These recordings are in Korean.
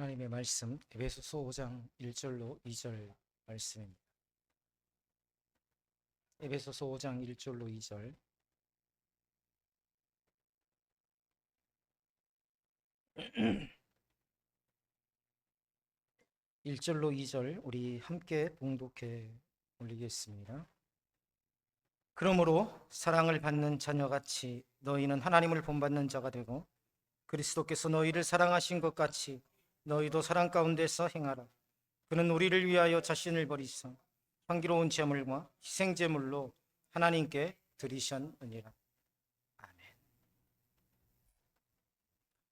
하나님의 말씀 에베소서 5장 1절로 2절 말씀입니다. 에베소서 5장 1절로 2절. 1절로 2절 우리 함께 봉독해 올리겠습니다. 그러므로 사랑을 받는 자녀같이 너희는 하나님을 본받는 자가 되고 그리스도께서 너희를 사랑하신 것 같이 너희도 사랑 가운데서 행하라. 그는 우리를 위하여 자신을 버리사 향기로운 제물과 희생 제물로 하나님께 드리셨느니라. 아멘.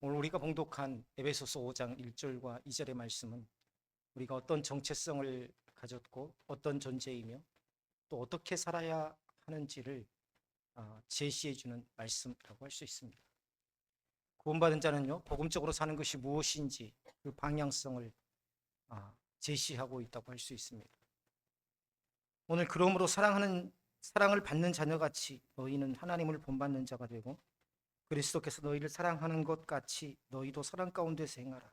오늘 우리가 봉독한 에베소서 5장 1절과 2절의 말씀은 우리가 어떤 정체성을 가졌고 어떤 존재이며 또 어떻게 살아야 하는지를 제시해 주는 말씀이라고 할 수 있습니다. 구원받은 자는요, 복음적으로 사는 것이 무엇인지 그 방향성을 제시하고 있다고 할 수 있습니다. 오늘 그러므로 사랑을 받는 자녀같이 너희는 하나님을 본받는 자가 되고 그리스도께서 너희를 사랑하는 것 같이 너희도 사랑 가운데서 행하라.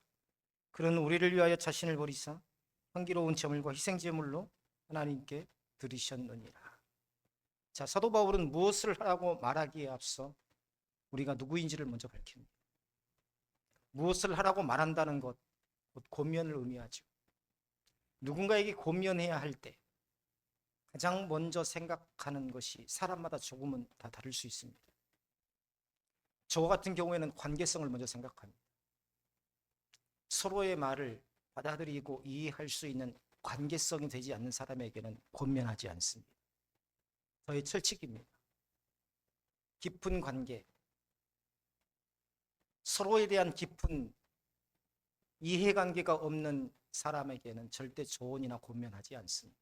그는 우리를 위하여 자신을 버리사 향기로운 제물과 희생 제물로 하나님께 드리셨느니라. 자, 사도 바울은 무엇을 하라고 말하기에 앞서 우리가 누구인지를 먼저 밝힙니다. 무엇을 하라고 말한다는 것, 곧 권면을 의미하죠. 누군가에게 권면해야 할 때 가장 먼저 생각하는 것이 사람마다 조금은 다 다를 수 있습니다. 저 같은 경우에는 관계성을 먼저 생각합니다. 서로의 말을 받아들이고 이해할 수 있는 관계성이 되지 않는 사람에게는 권면하지 않습니다. 저의 철칙입니다. 깊은 관계, 서로에 대한 깊은 이해관계가 없는 사람에게는 절대 조언이나 권면하지 않습니다.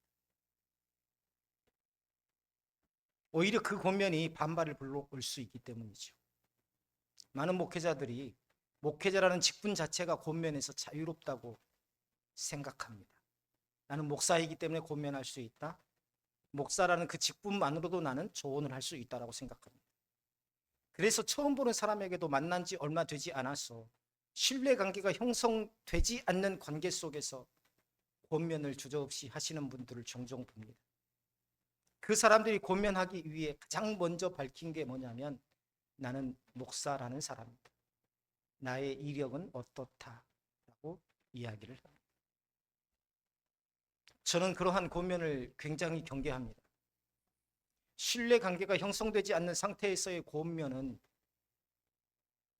오히려 그 권면이 반발을 불러올 수 있기 때문이죠. 많은 목회자들이 목회자라는 직분 자체가 권면에서 자유롭다고 생각합니다. 나는 목사이기 때문에 권면할 수 있다. 목사라는 그 직분만으로도 나는 조언을 할 수 있다고 생각합니다. 그래서 처음 보는 사람에게도 만난 지 얼마 되지 않아서 신뢰관계가 형성되지 않는 관계 속에서 권면을 주저없이 하시는 분들을 종종 봅니다. 그 사람들이 권면하기 위해 가장 먼저 밝힌 게 뭐냐면 나는 목사라는 사람이다. 나의 이력은 어떻다라고 이야기를 합니다. 저는 그러한 권면을 굉장히 경계합니다. 신뢰관계가 형성되지 않는 상태에서의 권면은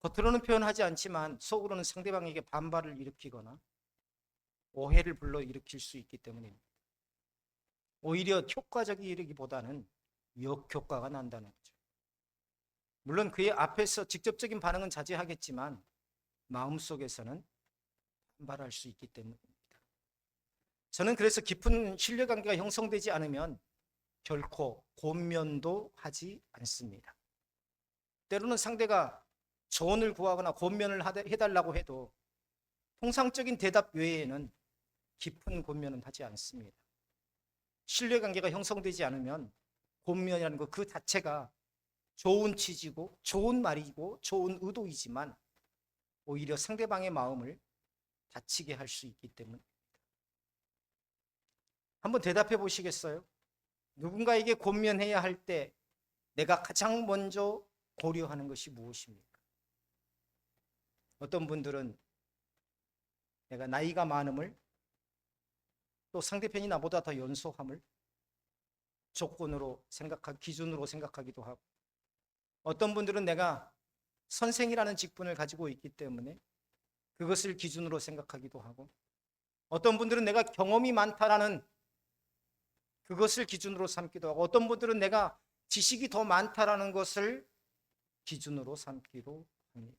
겉으로는 표현하지 않지만 속으로는 상대방에게 반발을 일으키거나 오해를 불러일으킬 수 있기 때문입니다. 오히려 효과적이기보다는 역효과가 난다는 거죠. 물론 그의 앞에서 직접적인 반응은 자제하겠지만 마음속에서는 반발할 수 있기 때문입니다. 저는 그래서 깊은 신뢰관계가 형성되지 않으면 결코 권면도 하지 않습니다. 때로는 상대가 조언을 구하거나 권면을 해달라고 해도 통상적인 대답 외에는 깊은 권면은 하지 않습니다. 신뢰관계가 형성되지 않으면 권면이라는 것 그 자체가 좋은 취지고 좋은 말이고 좋은 의도이지만 오히려 상대방의 마음을 다치게 할 수 있기 때문입니다. 한번 대답해 보시겠어요? 누군가에게 권면해야 할 때 내가 가장 먼저 고려하는 것이 무엇입니까? 어떤 분들은 내가 나이가 많음을 또 상대편이 나보다 더 연소함을 조건으로 기준으로 생각하기도 하고 어떤 분들은 내가 선생이라는 직분을 가지고 있기 때문에 그것을 기준으로 생각하기도 하고 어떤 분들은 내가 경험이 많다라는 그것을 기준으로 삼기도 하고 어떤 분들은 내가 지식이 더 많다라는 것을 기준으로 삼기도 합니다.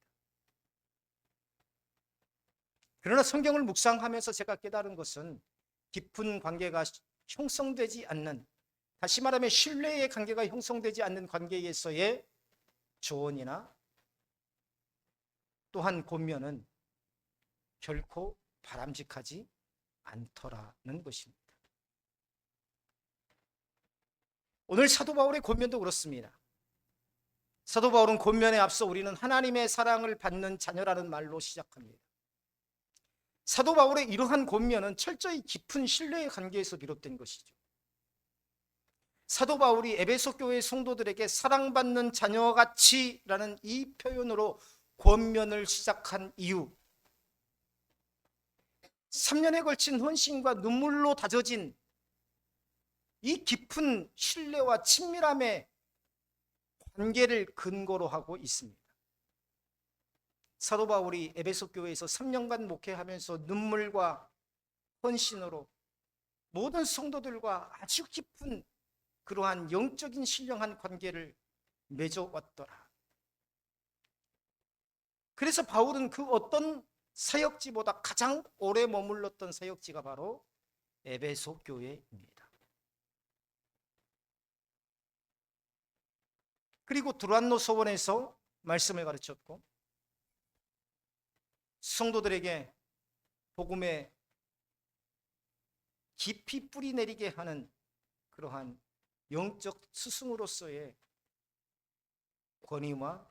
그러나 성경을 묵상하면서 제가 깨달은 것은 깊은 관계가 형성되지 않는, 다시 말하면 신뢰의 관계가 형성되지 않는 관계에서의 조언이나 또한 권면은 결코 바람직하지 않더라는 것입니다. 오늘 사도 바울의 권면도 그렇습니다. 사도 바울은 권면에 앞서 우리는 하나님의 사랑을 받는 자녀라는 말로 시작합니다. 사도 바울의 이러한 권면은 철저히 깊은 신뢰의 관계에서 비롯된 것이죠. 사도 바울이 에베소 교회 성도들에게 사랑받는 자녀같이라는 이 표현으로 권면을 시작한 이유, 3년에 걸친 헌신과 눈물로 다져진 이 깊은 신뢰와 친밀함의 관계를 근거로 하고 있습니다. 사도 바울이 에베소 교회에서 3년간 목회하면서 눈물과 헌신으로 모든 성도들과 아주 깊은 그러한 영적인 신령한 관계를 맺어왔더라. 그래서 바울은 그 어떤 사역지보다 가장 오래 머물렀던 사역지가 바로 에베소 교회입니다. 그리고 두란노 서원에서 말씀을 가르쳤고 성도들에게 복음에 깊이 뿌리 내리게 하는 그러한 영적 스승으로서의 권위와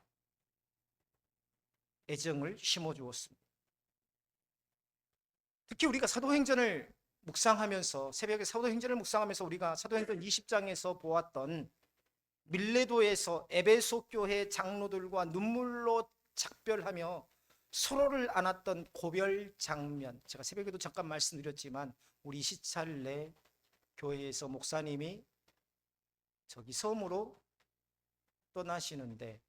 애정을 심어주었습니다. 특히 우리가 사도행전을 묵상하면서 새벽에 사도행전을 묵상하면서 우리가 사도행전 20장에서 보았던 밀레도에서 에베소 교회 장로들과 눈물로 작별하며 서로를 안았던 고별 장면, 제가 새벽에도 잠깐 말씀드렸지만 우리 시찰내 교회에서 목사님이 저기 섬으로 떠나시는데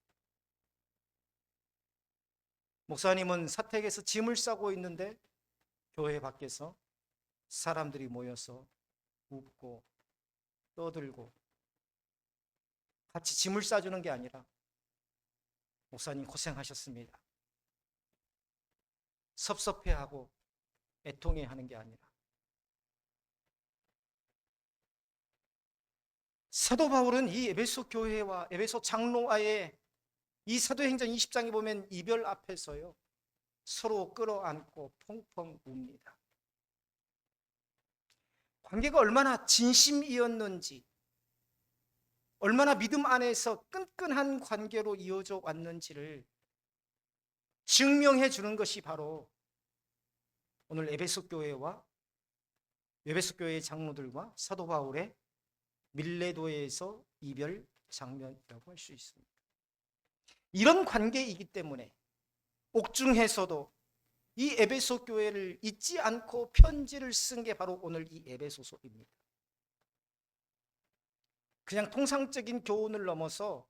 목사님은 사택에서 짐을 싸고 있는데 교회 밖에서 사람들이 모여서 웃고 떠들고 같이 짐을 싸주는 게 아니라 목사님 고생하셨습니다, 섭섭해하고 애통해하는 게 아니라 사도 바울은 이 에베소 교회와 에베소 장로와의 이 사도행전 20장에 보면 이별 앞에서요 서로 끌어안고 펑펑 웁니다. 관계가 얼마나 진심이었는지, 얼마나 믿음 안에서 끈끈한 관계로 이어져 왔는지를 증명해 주는 것이 바로 오늘 에베소 교회와 에베소 교회의 장로들과 사도 바울의 밀레도에서 이별 장면이라고 할 수 있습니다. 이런 관계이기 때문에 옥중에서도 이 에베소 교회를 잊지 않고 편지를 쓴 게 바로 오늘 이 에베소서입니다. 그냥 통상적인 교훈을 넘어서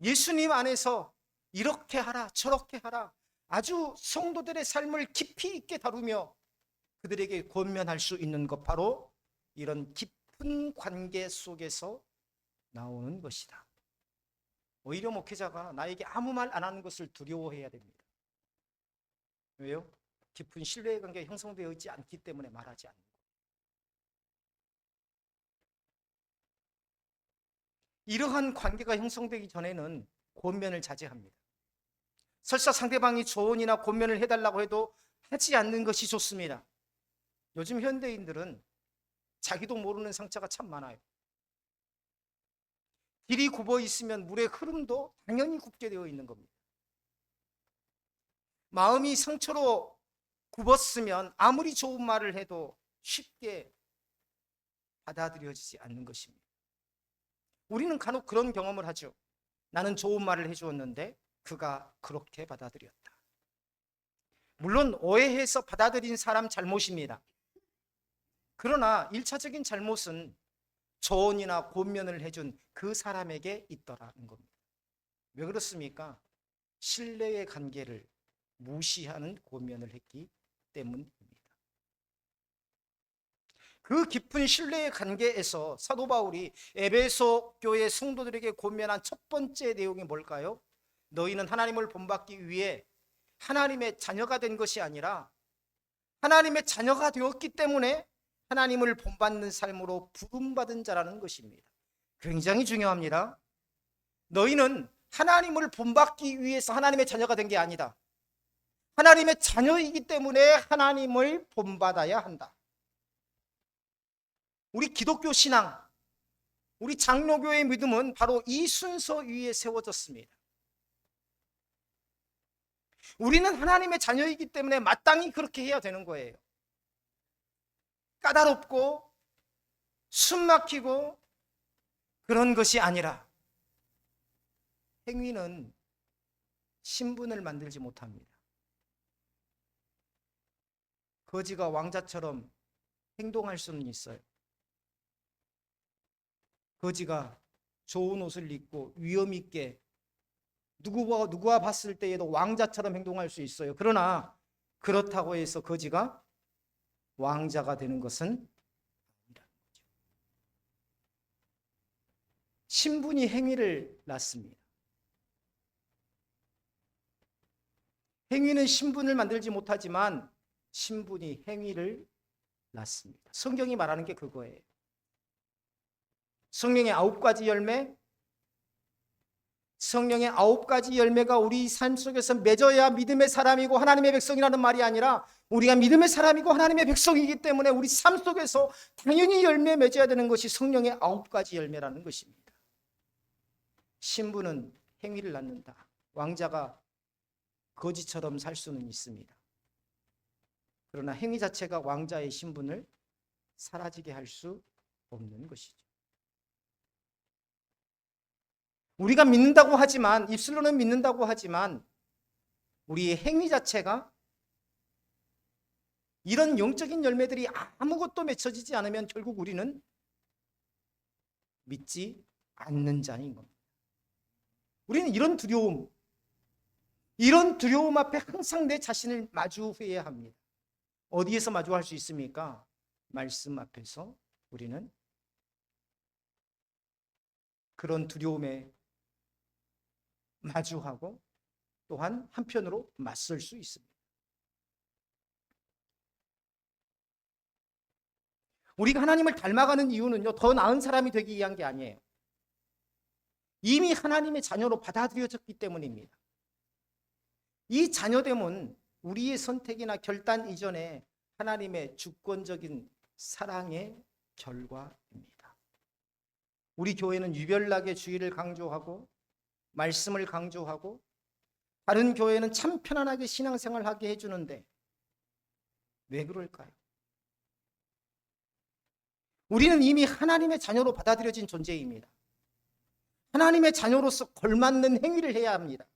예수님 안에서 이렇게 하라 저렇게 하라 아주 성도들의 삶을 깊이 있게 다루며 그들에게 권면할 수 있는 것, 바로 이런 깊은 관계 속에서 나오는 것이다. 오히려 목회자가 나에게 아무 말 안 하는 것을 두려워해야 됩니다. 왜요? 깊은 신뢰의 관계가 형성되어 있지 않기 때문에 말하지 않는 거예요. 이러한 관계가 형성되기 전에는 권면을 자제합니다. 설사 상대방이 조언이나 권면을 해달라고 해도 하지 않는 것이 좋습니다. 요즘 현대인들은 자기도 모르는 상처가 참 많아요. 길이 굽어 있으면 물의 흐름도 당연히 굽게 되어 있는 겁니다. 마음이 상처로 굽었으면 아무리 좋은 말을 해도 쉽게 받아들여지지 않는 것입니다. 우리는 간혹 그런 경험을 하죠. 나는 좋은 말을 해주었는데 그가 그렇게 받아들였다. 물론 오해해서 받아들인 사람 잘못입니다. 그러나 1차적인 잘못은 조언이나 권면을 해준 그 사람에게 있더라는 겁니다. 왜 그렇습니까? 신뢰의 관계를 무시하는 권면을 했기 때문입니다. 그 깊은 신뢰의 관계에서 사도 바울이 에베소 교회 성도들에게 권면한 첫 번째 내용이 뭘까요? 너희는 하나님을 본받기 위해 하나님의 자녀가 된 것이 아니라 하나님의 자녀가 되었기 때문에 하나님을 본받는 삶으로 부름받은 자라는 것입니다. 굉장히 중요합니다. 너희는 하나님을 본받기 위해서 하나님의 자녀가 된 게 아니다. 하나님의 자녀이기 때문에 하나님을 본받아야 한다. 우리 기독교 신앙, 우리 장로교의 믿음은 바로 이 순서 위에 세워졌습니다. 우리는 하나님의 자녀이기 때문에 마땅히 그렇게 해야 되는 거예요. 까다롭고 숨막히고 그런 것이 아니라, 행위는 신분을 만들지 못합니다. 거지가 왕자처럼 행동할 수는 있어요. 거지가 좋은 옷을 입고 위험 있게 누구와 봤을 때에도 왕자처럼 행동할 수 있어요. 그러나 그렇다고 해서 거지가 왕자가 되는 것은 아니라는 거죠. 신분이 행위를 낳습니다. 행위는 신분을 만들지 못하지만 신분이 행위를 낳습니다. 성경이 말하는 게 그거예요. 성령의 9가지 열매, 성령의 9가지 열매가 우리 삶 속에서 맺어야 믿음의 사람이고 하나님의 백성이라는 말이 아니라, 우리가 믿음의 사람이고 하나님의 백성이기 때문에 우리 삶 속에서 당연히 열매 맺어야 되는 것이 성령의 9가지 열매라는 것입니다. 신분은 행위를 낳는다. 왕자가 거지처럼 살 수는 있습니다. 그러나 행위 자체가 왕자의 신분을 사라지게 할 수 없는 것이죠. 우리가 믿는다고 하지만, 입술로는 믿는다고 하지만 우리의 행위 자체가 이런 영적인 열매들이 아무것도 맺혀지지 않으면 결국 우리는 믿지 않는 자인 겁니다. 우리는 이런 두려움 앞에 항상 내 자신을 마주해야 합니다. 어디에서 마주할 수 있습니까? 말씀 앞에서 우리는 그런 두려움에 마주하고 또한 한편으로 맞설 수 있습니다. 우리가 하나님을 닮아가는 이유는요, 더 나은 사람이 되기 위한 게 아니에요. 이미 하나님의 자녀로 받아들여졌기 때문입니다. 이 자녀됨은 우리의 선택이나 결단 이전에 하나님의 주권적인 사랑의 결과입니다. 우리 교회는 유별나게 주의를 강조하고 말씀을 강조하고, 다른 교회는 참 편안하게 신앙생활하게 해주는데 왜 그럴까요? 우리는 이미 하나님의 자녀로 받아들여진 존재입니다. 하나님의 자녀로서 걸맞는 행위를 해야 합니다.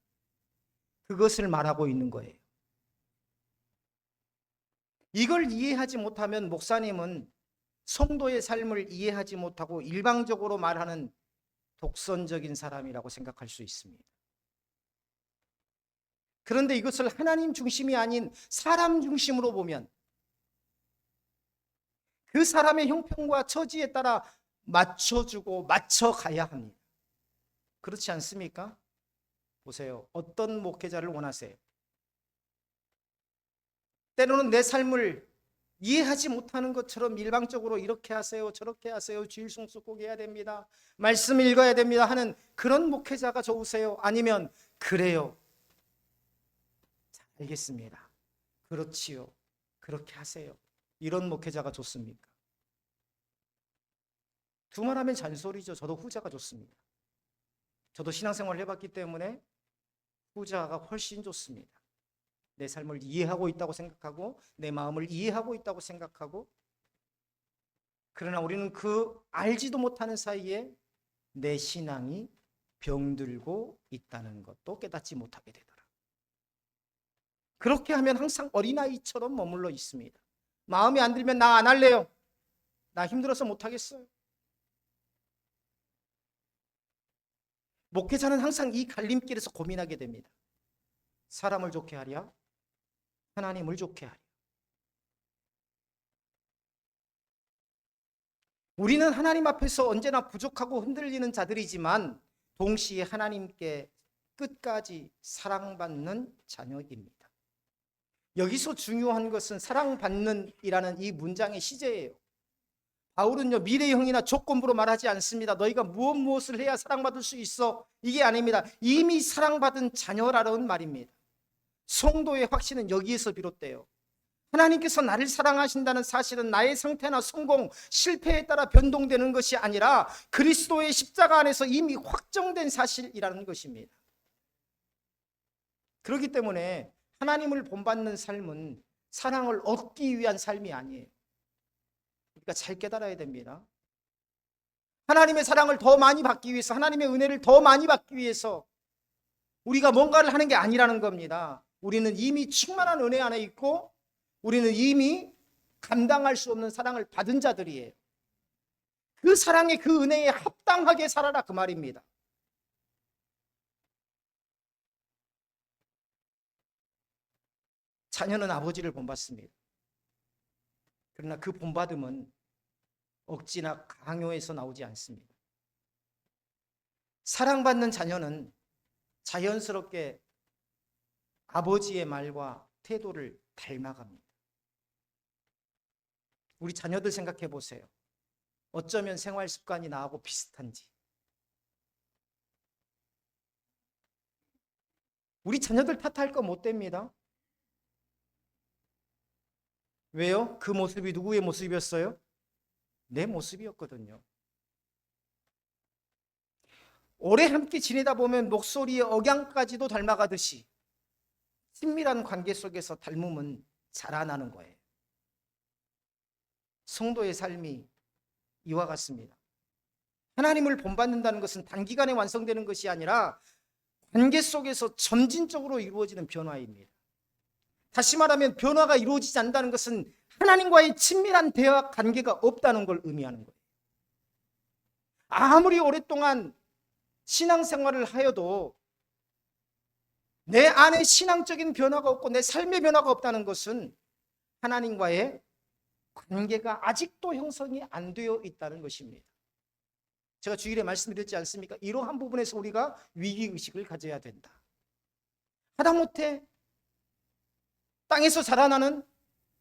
그것을 말하고 있는 거예요. 이걸 이해하지 못하면 목사님은 성도의 삶을 이해하지 못하고 일방적으로 말하는 독선적인 사람이라고 생각할 수 있습니다. 그런데 이것을 하나님 중심이 아닌 사람 중심으로 보면 그 사람의 형편과 처지에 따라 맞춰주고 맞춰가야 합니다. 그렇지 않습니까? 보세요. 어떤 목회자를 원하세요? 때로는 내 삶을 이해하지 못하는 것처럼 일방적으로 이렇게 하세요, 저렇게 하세요, 주일 성수 꼭 해야 됩니다, 말씀 읽어야 됩니다 하는 그런 목회자가 좋으세요? 아니면 그래요, 잘 알겠습니다, 그렇지요, 그렇게 하세요, 이런 목회자가 좋습니까? 두말하면 잔소리죠. 저도 후자가 좋습니다. 저도 신앙생활을 해봤기 때문에 후자가 훨씬 좋습니다. 내 삶을 이해하고 있다고 생각하고 내 마음을 이해하고 있다고 생각하고, 그러나 우리는 그 알지도 못하는 사이에 내 신앙이 병들고 있다는 것도 깨닫지 못하게 되더라. 그렇게 하면 항상 어린아이처럼 머물러 있습니다. 마음에 안 들면 나 안 할래요, 나 힘들어서 못하겠어요. 목회자는 항상 이 갈림길에서 고민하게 됩니다. 사람을 좋게 하랴, 하나님을 좋게 하랴. 우리는 하나님 앞에서 언제나 부족하고 흔들리는 자들이지만 동시에 하나님께 끝까지 사랑받는 자녀입니다. 여기서 중요한 것은 사랑받는 이라는 이 문장의 시제예요. 바울은요, 미래형이나 조건부로 말하지 않습니다. 너희가 무엇을 해야 사랑받을 수 있어, 이게 아닙니다. 이미 사랑받은 자녀라는 말입니다. 성도의 확신은 여기에서 비롯돼요. 하나님께서 나를 사랑하신다는 사실은 나의 상태나 성공, 실패에 따라 변동되는 것이 아니라 그리스도의 십자가 안에서 이미 확정된 사실이라는 것입니다. 그렇기 때문에 하나님을 본받는 삶은 사랑을 얻기 위한 삶이 아니에요. 그러니까 잘 깨달아야 됩니다. 하나님의 사랑을 더 많이 받기 위해서, 하나님의 은혜를 더 많이 받기 위해서 우리가 뭔가를 하는 게 아니라는 겁니다. 우리는 이미 충만한 은혜 안에 있고 우리는 이미 감당할 수 없는 사랑을 받은 자들이에요. 그 사랑의 그 은혜에 합당하게 살아라, 그 말입니다. 자녀는 아버지를 본받습니다. 그러나 그 본받음은 억지나 강요해서 나오지 않습니다. 사랑받는 자녀는 자연스럽게 아버지의 말과 태도를 닮아갑니다. 우리 자녀들 생각해 보세요. 어쩌면 생활 습관이 나하고 비슷한지. 우리 자녀들 탓할 거 못 됩니다. 왜요? 그 모습이 누구의 모습이었어요? 내 모습이었거든요. 오래 함께 지내다 보면 목소리의 억양까지도 닮아가듯이 친밀한 관계 속에서 닮음은 자라나는 거예요. 성도의 삶이 이와 같습니다. 하나님을 본받는다는 것은 단기간에 완성되는 것이 아니라 관계 속에서 점진적으로 이루어지는 변화입니다. 다시 말하면 변화가 이루어지지 않는다는 것은 하나님과의 친밀한 대화 관계가 없다는 걸 의미하는 거예요. 아무리 오랫동안 신앙생활을 하여도 내 안에 신앙적인 변화가 없고 내 삶의 변화가 없다는 것은 하나님과의 관계가 아직도 형성이 안 되어 있다는 것입니다. 제가 주일에 말씀드렸지 않습니까? 이러한 부분에서 우리가 위기의식을 가져야 된다. 하다못해 땅에서 자라나는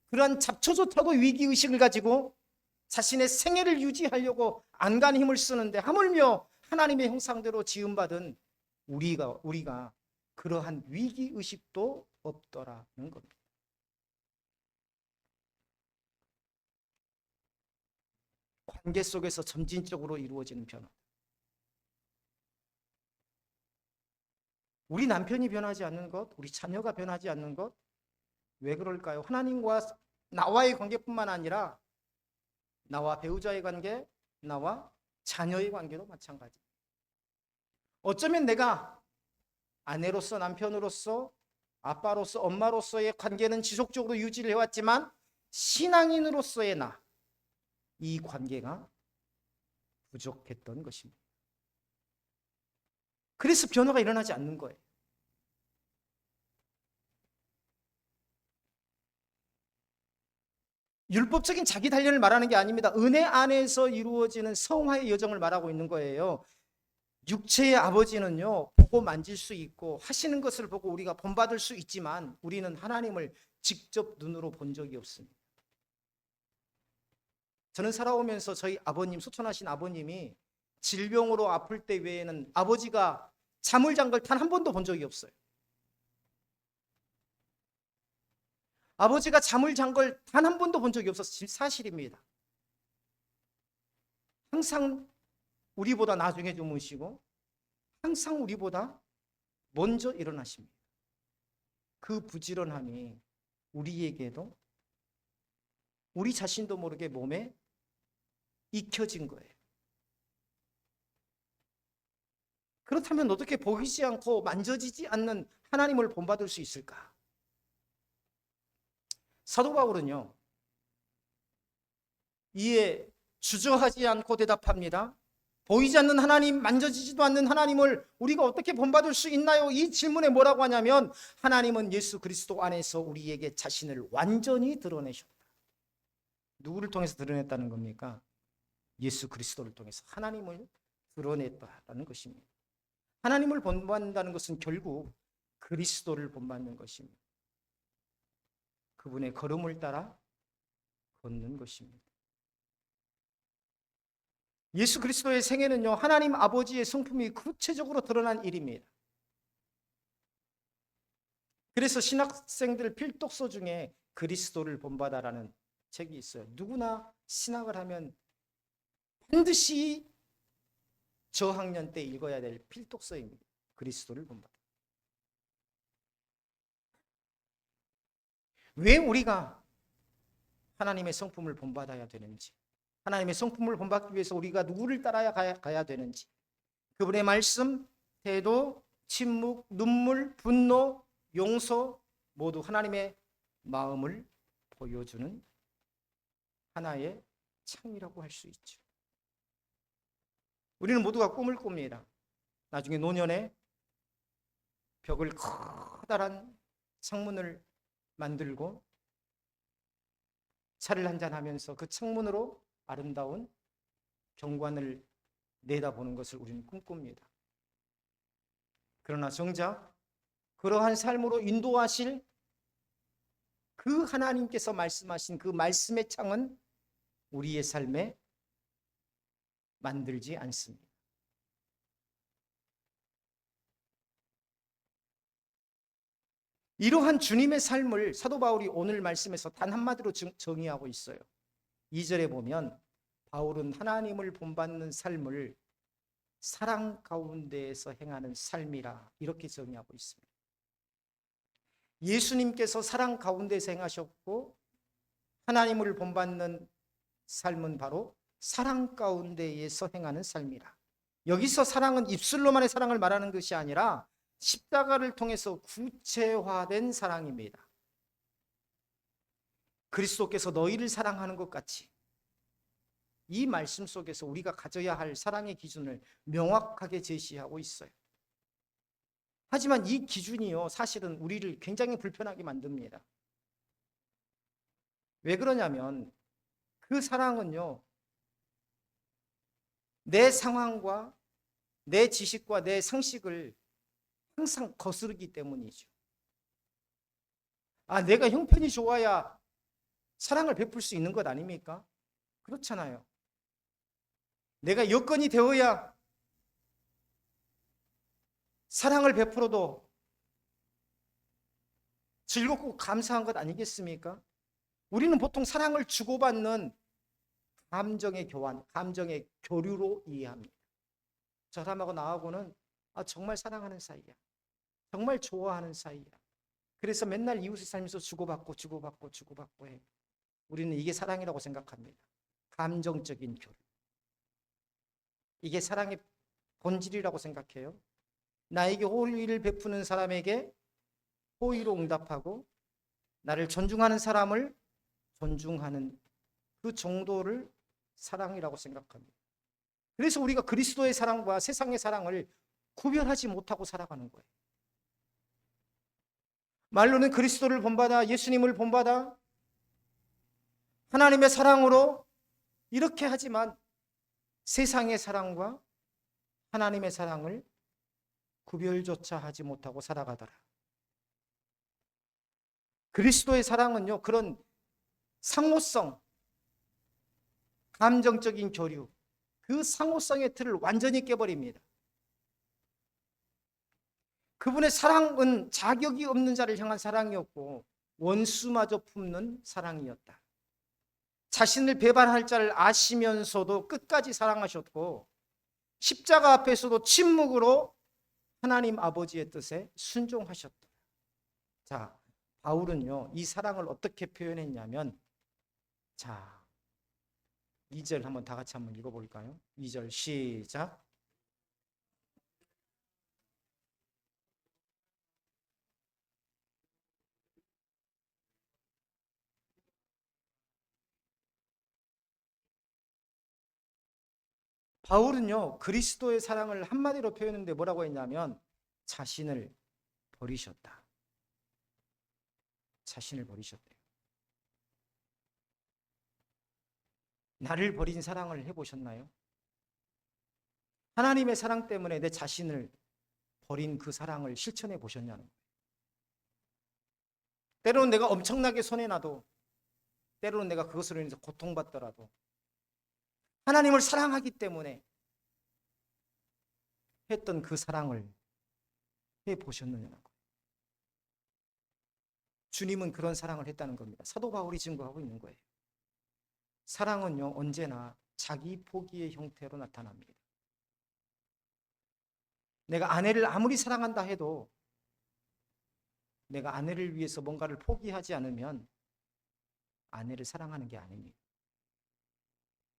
그러한 잡초조차도 위기의식을 가지고 자신의 생애를 유지하려고 안간 힘을 쓰는데 하물며 하나님의 형상대로 지음받은 우리가 그러한 위기의식도 없더라는 겁니다. 관계 속에서 점진적으로 이루어지는 변화. 우리 남편이 변하지 않는 것, 우리 자녀가 변하지 않는 것, 왜 그럴까요? 하나님과 나와의 관계뿐만 아니라 나와 배우자의 관계, 나와 자녀의 관계도 마찬가지. 어쩌면 내가 아내로서, 남편으로서, 아빠로서, 엄마로서의 관계는 지속적으로 유지를 해왔지만 신앙인으로서의 나, 이 관계가 부족했던 것입니다. 그래서 변화가 일어나지 않는 거예요. 율법적인 자기 단련을 말하는 게 아닙니다. 은혜 안에서 이루어지는 성화의 여정을 말하고 있는 거예요. 육체의 아버지는요, 보고 만질 수 있고 하시는 것을 보고 우리가 본받을 수 있지만 우리는 하나님을 직접 눈으로 본 적이 없습니다. 저는 살아오면서 저희 아버님, 소천하신 아버님이 질병으로 아플 때 외에는 아버지가 잠을 잔 걸 단 한 번도 본 적이 없어요. 아버지가 잠을 잔 걸 단 한 번도 본 적이 없어서 사실입니다. 항상 우리보다 나중에 주무시고 항상 우리보다 먼저 일어나십니다. 그 부지런함이 우리에게도 우리 자신도 모르게 몸에 익혀진 거예요. 그렇다면 어떻게 보이지 않고 만져지지 않는 하나님을 본받을 수 있을까? 사도 바울은요, 이에 주저하지 않고 대답합니다. 보이지 않는 하나님, 만져지지도 않는 하나님을 우리가 어떻게 본받을 수 있나요? 이 질문에 뭐라고 하냐면 하나님은 예수 그리스도 안에서 우리에게 자신을 완전히 드러내셨다. 누구를 통해서 드러냈다는 겁니까? 예수 그리스도를 통해서 하나님을 드러냈다는 것입니다. 하나님을 본받는다는 것은 결국 그리스도를 본받는 것입니다. 그분의 걸음을 따라 걷는 것입니다. 예수 그리스도의 생애는요, 하나님 아버지의 성품이 구체적으로 드러난 일입니다. 그래서 신학생들 필독서 중에 그리스도를 본받아라는 책이 있어요. 누구나 신학을 하면 반드시 저학년 때 읽어야 될 필독서입니다. 그리스도를 본받아. 왜 우리가 하나님의 성품을 본받아야 되는지, 하나님의 성품을 본받기 위해서 우리가 누구를 따라야 가야 되는지, 그분의 말씀, 태도, 침묵, 눈물, 분노, 용서 모두 하나님의 마음을 보여주는 하나의 창이라고 할 수 있죠. 우리는 모두가 꿈을 꿉니다. 나중에 노년에 벽을 커다란 창문을 만들고 차를 한잔하면서 그 창문으로 아름다운 경관을 내다보는 것을 우리는 꿈꿉니다. 그러나 정작 그러한 삶으로 인도하실 그 하나님께서 말씀하신 그 말씀의 창은 우리의 삶에 만들지 않습니다. 이러한 주님의 삶을 사도 바울이 오늘 말씀에서 단 한마디로 정의하고 있어요. 2절에 보면 바울은 하나님을 본받는 삶을 사랑 가운데에서 행하는 삶이라 이렇게 정의하고 있습니다. 예수님께서 사랑 가운데서 행하셨고 하나님을 본받는 삶은 바로 사랑 가운데에서 행하는 삶이라. 여기서 사랑은 입술로만의 사랑을 말하는 것이 아니라 십자가를 통해서 구체화된 사랑입니다. 그리스도께서 너희를 사랑하는 것 같이 이 말씀 속에서 우리가 가져야 할 사랑의 기준을 명확하게 제시하고 있어요. 하지만 이 기준이요, 사실은 우리를 굉장히 불편하게 만듭니다. 왜 그러냐면 그 사랑은요, 내 상황과 내 지식과 내 상식을 항상 거스르기 때문이죠. 내가 형편이 좋아야 사랑을 베풀 수 있는 것 아닙니까? 그렇잖아요. 내가 여건이 되어야 사랑을 베풀어도 즐겁고 감사한 것 아니겠습니까? 우리는 보통 사랑을 주고받는 감정의 교환, 감정의 교류로 이해합니다. 저 사람하고 나하고는 정말 사랑하는 사이야. 정말 좋아하는 사이야. 그래서 맨날 이웃을 살면서 주고받고 해. 우리는 이게 사랑이라고 생각합니다. 감정적인 교류. 이게 사랑의 본질이라고 생각해요. 나에게 호의를 베푸는 사람에게 호의로 응답하고 나를 존중하는 사람을 존중하는 그 정도를 사랑이라고 생각합니다. 그래서 우리가 그리스도의 사랑과 세상의 사랑을 구별하지 못하고 살아가는 거예요. 말로는 그리스도를 본받아, 예수님을 본받아, 하나님의 사랑으로 이렇게 하지만 세상의 사랑과 하나님의 사랑을 구별조차 하지 못하고 살아가더라. 그리스도의 사랑은요, 그런 상호성, 감정적인 교류, 그 상호성의 틀을 완전히 깨버립니다. 그분의 사랑은 자격이 없는 자를 향한 사랑이었고 원수마저 품는 사랑이었다. 자신을 배반할 자를 아시면서도 끝까지 사랑하셨고 십자가 앞에서도 침묵으로 하나님 아버지의 뜻에 순종하셨다. 자, 바울은요, 이 사랑을 어떻게 표현했냐면, 자, 2절 한번 다 같이 한번 읽어볼까요? 2절 시작. 바울은요, 그리스도의 사랑을 한마디로 표현했는데 뭐라고 했냐면 자신을 버리셨다. 자신을 버리셨대요. 나를 버린 사랑을 해보셨나요? 하나님의 사랑 때문에 내 자신을 버린 그 사랑을 실천해 보셨냐는 거예요. 때로는 내가 엄청나게 손해나도, 때로는 내가 그것으로 인해서 고통받더라도 하나님을 사랑하기 때문에 했던 그 사랑을 해보셨느냐는 거예요. 주님은 그런 사랑을 했다는 겁니다. 사도 바울이 증거하고 있는 거예요. 사랑은요, 언제나 자기 포기의 형태로 나타납니다. 내가 아내를 아무리 사랑한다 해도 내가 아내를 위해서 뭔가를 포기하지 않으면 아내를 사랑하는 게 아닙니다.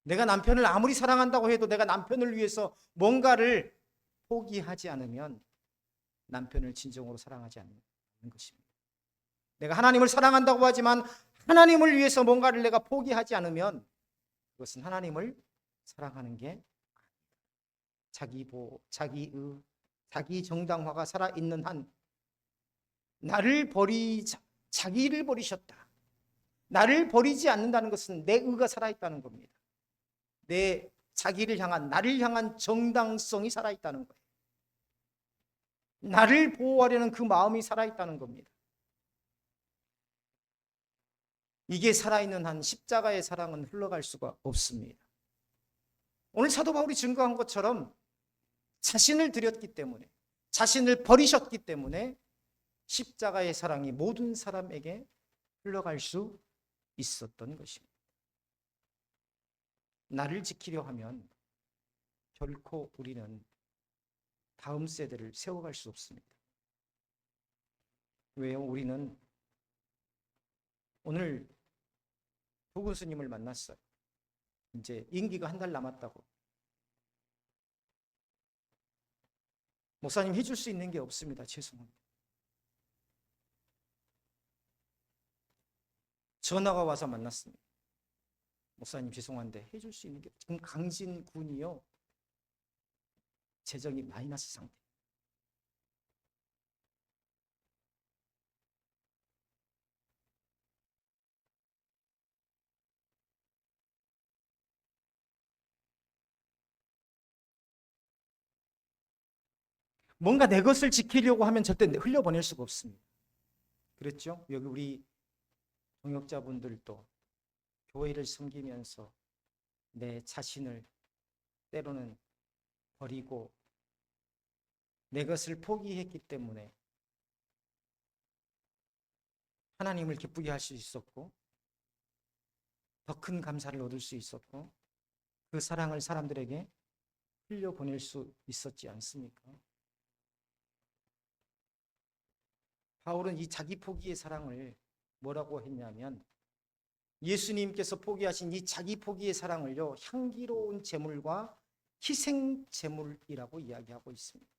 내가 남편을 아무리 사랑한다고 해도 내가 남편을 위해서 뭔가를 포기하지 않으면 남편을 진정으로 사랑하지 않는 것입니다. 내가 하나님을 사랑한다고 하지만 하나님을 위해서 뭔가를 내가 포기하지 않으면 그것은 하나님을 사랑하는 게 자기 정당화가 살아있는 한 자기를 버리셨다. 나를 버리지 않는다는 것은 내 의가 살아있다는 겁니다. 내 자기를 향한 나를 향한 정당성이 살아있다는 거예요. 나를 보호하려는 그 마음이 살아있다는 겁니다. 이게 살아있는 한 십자가의 사랑은 흘러갈 수가 없습니다. 오늘 사도 바울이 증거한 것처럼 자신을 드렸기 때문에, 자신을 버리셨기 때문에 십자가의 사랑이 모든 사람에게 흘러갈 수 있었던 것입니다. 나를 지키려 하면 결코 우리는 다음 세대를 세워갈 수 없습니다. 왜요? 우리는 오늘 부군수님을 만났어요. 이제 임기가 한 달 남았다고. 목사님 해줄 수 있는 게 없습니다. 죄송합니다. 전화가 와서 만났습니다. 목사님 죄송한데 해줄 수 있는 게 지금 강진 군이요. 재정이 마이너스 상태. 뭔가 내 것을 지키려고 하면 절대 흘려보낼 수가 없습니다. 그랬죠? 여기 우리 동역자분들도 교회를 섬기면서 내 자신을 때로는 버리고 내 것을 포기했기 때문에 하나님을 기쁘게 할 수 있었고 더 큰 감사를 얻을 수 있었고 그 사랑을 사람들에게 흘려보낼 수 있었지 않습니까? 바울은 이 자기 포기의 사랑을 뭐라고 했냐면 예수님께서 포기하신 이 자기 포기의 사랑을요, 향기로운 제물과 희생 제물이라고 이야기하고 있습니다.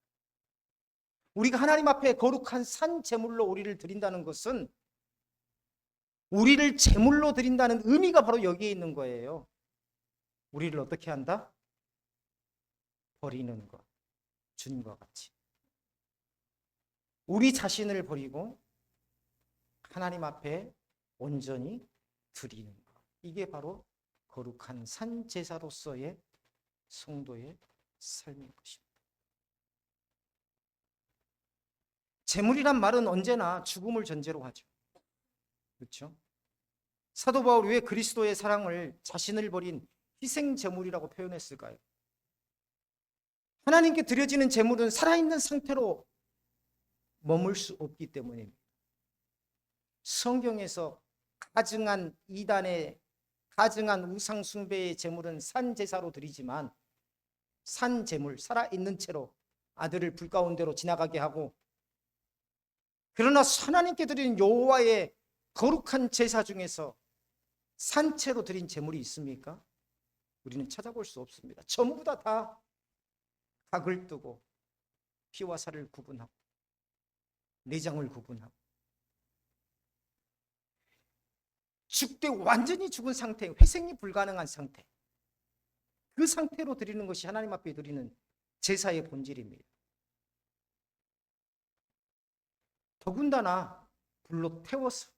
우리가 하나님 앞에 거룩한 산 제물로 우리를 드린다는 것은 우리를 제물로 드린다는 의미가 바로 여기에 있는 거예요. 우리를 어떻게 한다? 버리는 것, 주님과 같이. 우리 자신을 버리고 하나님 앞에 온전히 드리는 것. 이게 바로 거룩한 산 제사로서의 성도의 삶인 것입니다. 제물이란 말은 언제나 죽음을 전제로 하죠. 그렇죠? 사도 바울이 왜 그리스도의 사랑을 자신을 버린 희생 제물이라고 표현했을까요? 하나님께 드려지는 제물은 살아있는 상태로 머물 수 없기 때문입니다. 성경에서 가증한 이단의 가증한 우상 숭배의 제물은 산 제사로 드리지만 산 제물 살아있는 채로 아들을 불 가운데로 지나가게 하고 그러나 하나님께 드리는 여호와의 거룩한 제사 중에서 산채로 드린 제물이 있습니까? 우리는 찾아볼 수 없습니다. 전부 다 각을 뜨고 피와 살을 구분하고 내장을 구분하고 죽되 완전히 죽은 상태, 회생이 불가능한 상태, 그 상태로 드리는 것이 하나님 앞에 드리는 제사의 본질입니다. 더군다나 불로 태워서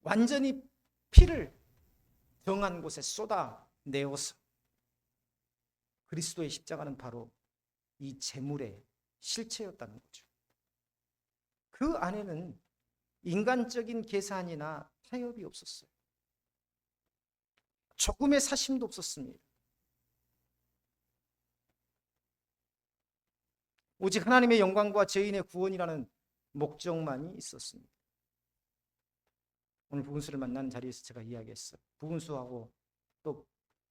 완전히 피를 정한 곳에 쏟아내어서 그리스도의 십자가는 바로 이 제물의 실체였다는 거죠. 그 안에는 인간적인 계산이나 타협이 없었어요. 조금의 사심도 없었습니다. 오직 하나님의 영광과 죄인의 구원이라는 목적만이 있었습니다. 오늘 부군수를 만난 자리에서 제가 이야기했어요. 부군수하고 또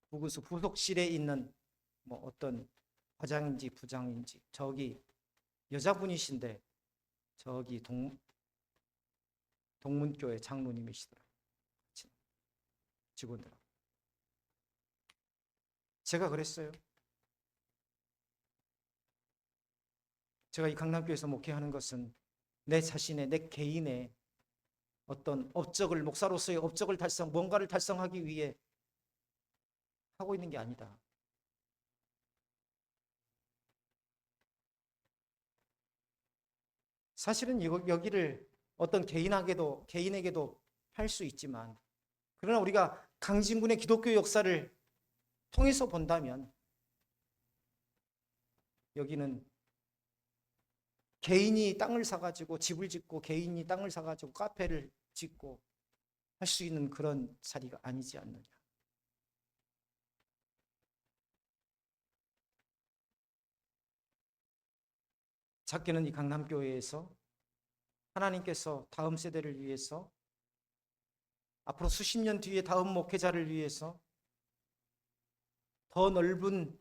부군수 부속실에 있는 뭐 어떤 과장인지 부장인지 저기 여자분이신데 저기 동문교회 장로님이시더라고요. 직원들. 제가 그랬어요. 제가 이 강남교회에서 목회하는 것은 내 자신의, 내 개인의 어떤 업적을, 목사로서의 업적을 뭔가를 달성하기 위해 하고 있는 게 아니다. 사실은 여기를 어떤 개인에게도 할 수 있지만, 그러나 우리가 강진군의 기독교 역사를 통해서 본다면, 여기는 개인이 땅을 사가지고 집을 짓고, 개인이 땅을 사가지고 카페를 짓고 할 수 있는 그런 자리가 아니지 않느냐. 작게는 이 강남교회에서 하나님께서 다음 세대를 위해서, 앞으로 수십 년 뒤에 다음 목회자를 위해서 더 넓은